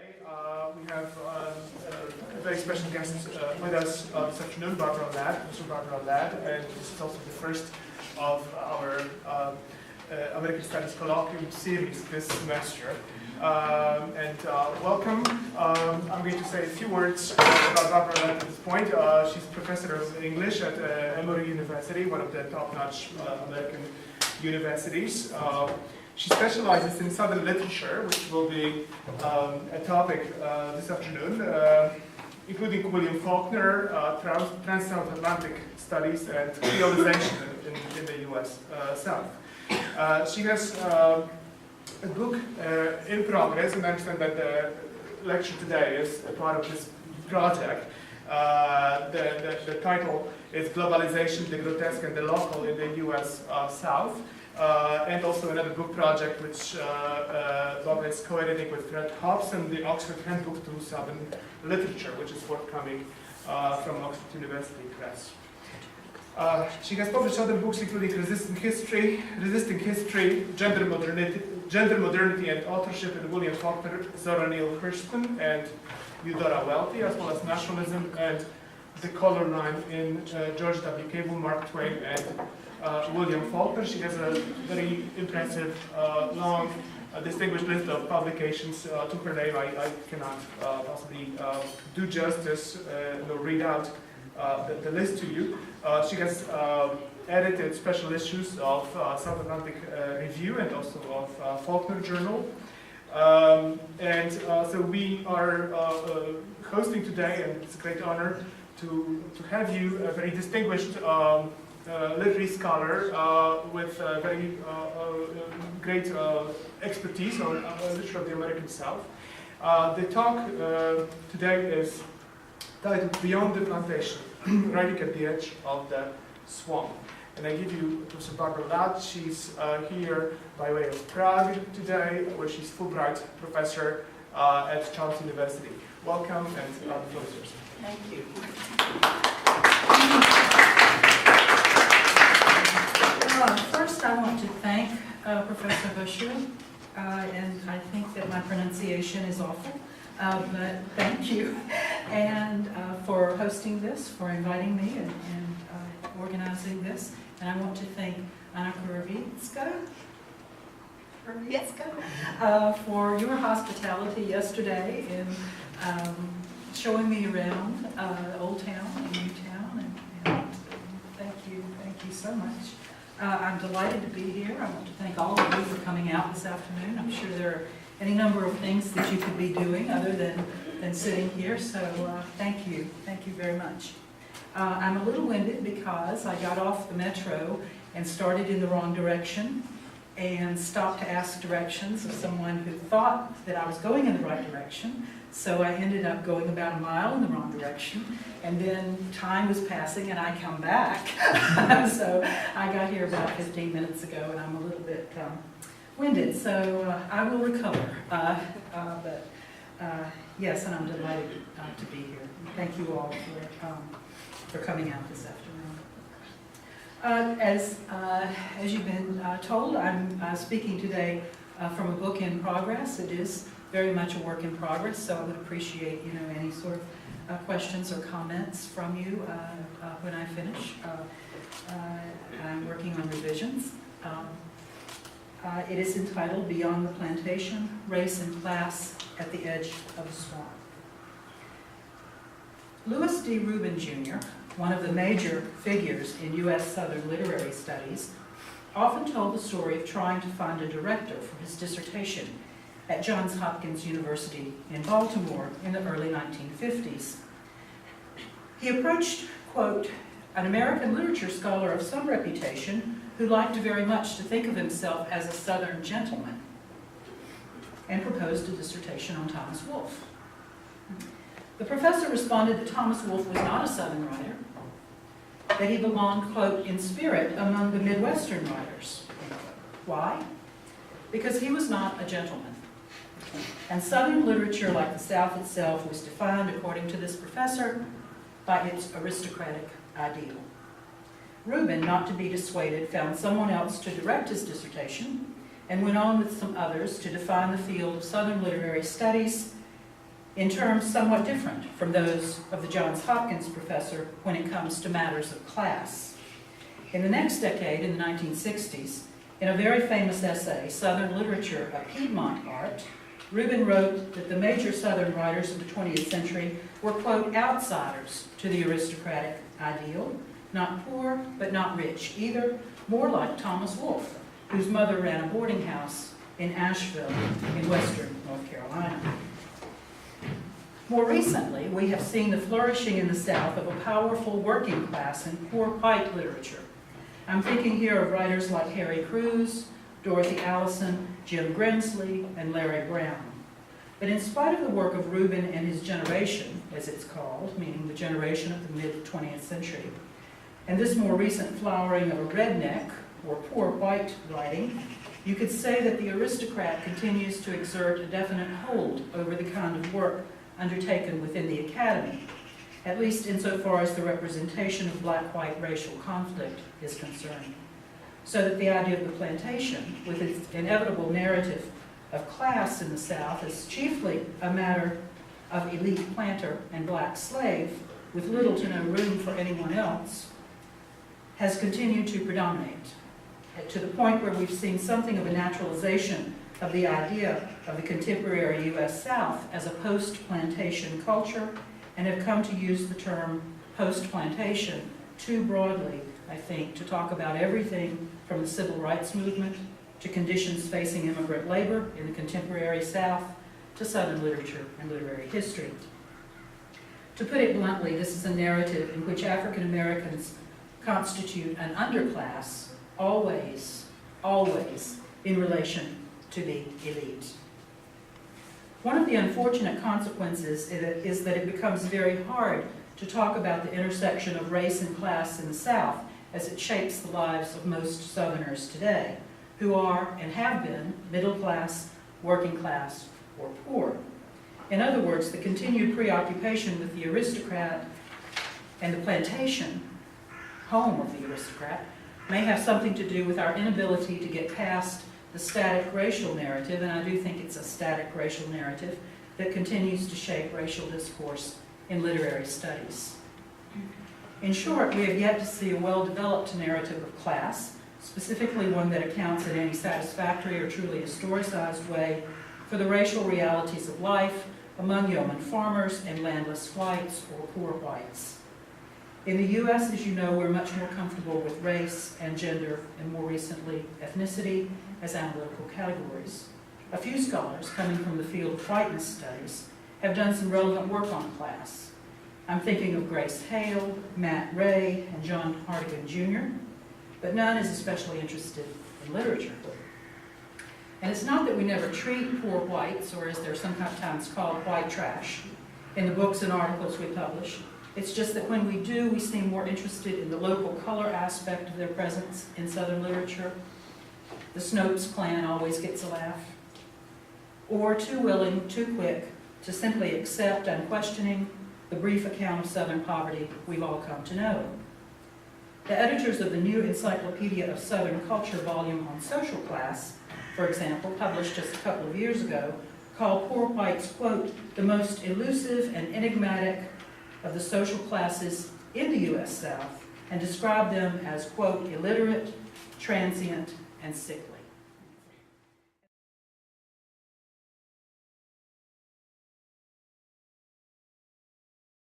today. We have a very special guest with us this afternoon, Mr. Barbara Ladd, and this is also the first of our American Studies Colloquium series this semester. Welcome. I'm going to say a few words about Barbara Ladd at this point. She's professor of English at Emory University, one of the top-notch American universities. She specializes in Southern literature, which will be a topic this afternoon, including William Faulkner, Trans-South Atlantic studies, and creolization in the U.S. South. She has a book in progress, and I understand that the lecture today is a part of this project. The title is Globalization, the Grotesque and the Local in the U.S. South. And also another book project which Bob is co-editing with Fred Hobson, the Oxford Handbook to Southern Literature, which is forthcoming from Oxford University Press. She has published other books including Resisting History, Gender Modernity and Authorship in William Faulkner, Zora Neale Hurston, and Eudora Welty, as well as Nationalism and The Color Line in George W. Cable, Mark Twain, and William Faulkner. She has a very impressive, long, distinguished list of publications to her name. I cannot possibly do justice nor read out the list to you. She has edited special issues of South Atlantic Review and also of Faulkner Journal. So we are hosting today, and it's a great honor to have you, a very distinguished literary scholar with very great expertise on literature of the American South. The talk today is titled Beyond the Plantation, Writing at the Edge of the Swamp. And I give you Professor Barbara Ladd. She's here by way of Prague today, where she's Fulbright professor at Charles University. Welcome, and the floor is yours. Thank you. First, I want to thank Professor Basiuk, and I think that my pronunciation is awful, but thank you, and for hosting this, for inviting me, and organizing this. And I want to thank Anna Kurovitska for your hospitality yesterday in showing me around Old Town and New Town, and thank you so much. I'm delighted to be here. I want to thank all of you for coming out this afternoon. I'm sure there are any number of things that you could be doing other than sitting here, so thank you very much. I'm a little winded because I got off the metro and started in the wrong direction and stopped to ask directions of someone who thought that I was going in the right direction. So I ended up going about a mile in the wrong direction, and then time was passing and I come back. So I got here about 15 minutes ago and I'm a little bit winded, so I will recover. Yes, and I'm delighted to be here. Thank you all for coming out this afternoon. As you've been told, I'm speaking today from a book in progress. It is very much a work in progress, so I would appreciate any sort of questions or comments from you when I finish. I'm working on revisions. It is entitled Beyond the Plantation, Race and Class at the Edge of the Swamp. Lewis D. Rubin, Jr., one of the major figures in U.S. Southern literary studies, often told the story of trying to find a director for his dissertation at Johns Hopkins University in Baltimore in the early 1950s. He approached, quote, an American literature scholar of some reputation who liked very much to think of himself as a Southern gentleman, and proposed a dissertation on Thomas Wolfe. The professor responded that Thomas Wolfe was not a Southern writer, that he belonged, quote, in spirit among the Midwestern writers. Why? Because he was not a gentleman. And Southern literature, like the South itself, was defined, according to this professor, by its aristocratic ideal. Rubin, not to be dissuaded, found someone else to direct his dissertation, and went on with some others to define the field of Southern literary studies in terms somewhat different from those of the Johns Hopkins professor when it comes to matters of class. In the next decade, in the 1960s, in a very famous essay, Southern Literature, a Piedmont Art, Rubin wrote that the major Southern writers of the 20th century were, quote, outsiders to the aristocratic ideal, not poor, but not rich either, more like Thomas Wolfe, whose mother ran a boarding house in Asheville in western North Carolina. More recently, we have seen the flourishing in the South of a powerful working class in poor white literature. I'm thinking here of writers like Harry Crews, Dorothy Allison, Jim Grimsley, and Larry Brown. But in spite of the work of Rubin and his generation, as it's called, meaning the generation of the mid-20th century, and this more recent flowering of a redneck, or poor white writing, you could say that the aristocrat continues to exert a definite hold over the kind of work undertaken within the academy, at least insofar as the representation of black-white racial conflict is concerned. So that the idea of the plantation, with its inevitable narrative of class in the South, is chiefly a matter of elite planter and black slave, with little to no room for anyone else, has continued to predominate, to the point where we've seen something of a naturalization of the idea of the contemporary U.S. South as a post-plantation culture, and have come to use the term post-plantation too broadly, I think, to talk about everything from the civil rights movement to conditions facing immigrant labor in the contemporary South to Southern literature and literary history. To put it bluntly, this is a narrative in which African Americans constitute an underclass, always in relation to the elite. One of the unfortunate consequences is that it becomes very hard to talk about the intersection of race and class in the South as it shapes the lives of most Southerners today, who are and have been middle class, working class, or poor. In other words, the continued preoccupation with the aristocrat and the plantation, home of the aristocrat, may have something to do with our inability to get past the static racial narrative, and I do think it's a static racial narrative that continues to shape racial discourse in literary studies. In short, we have yet to see a well-developed narrative of class, specifically one that accounts in any satisfactory or truly historicized way for the racial realities of life among yeoman farmers and landless whites or poor whites. In the U.S., as you know, we're much more comfortable with race and gender, and more recently, ethnicity, as analytical categories. A few scholars coming from the field of whiteness studies have done some relevant work on class. I'm thinking of Grace Hale, Matt Ray, and John Hartigan Jr., but none is especially interested in literature. And it's not that we never treat poor whites, or as they're sometimes called, white trash, in the books and articles we publish. It's just that when we do, we seem more interested in the local color aspect of their presence in Southern literature. The Snopes clan always gets a laugh. Or too willing, too quick, to simply accept unquestioning the brief account of Southern poverty we've all come to know. The editors of the new Encyclopedia of Southern Culture volume on social class, for example, published just a couple of years ago, call poor whites, quote, the most elusive and enigmatic of the social classes in the U.S. South, and describe them as, quote, illiterate, transient, and sickly.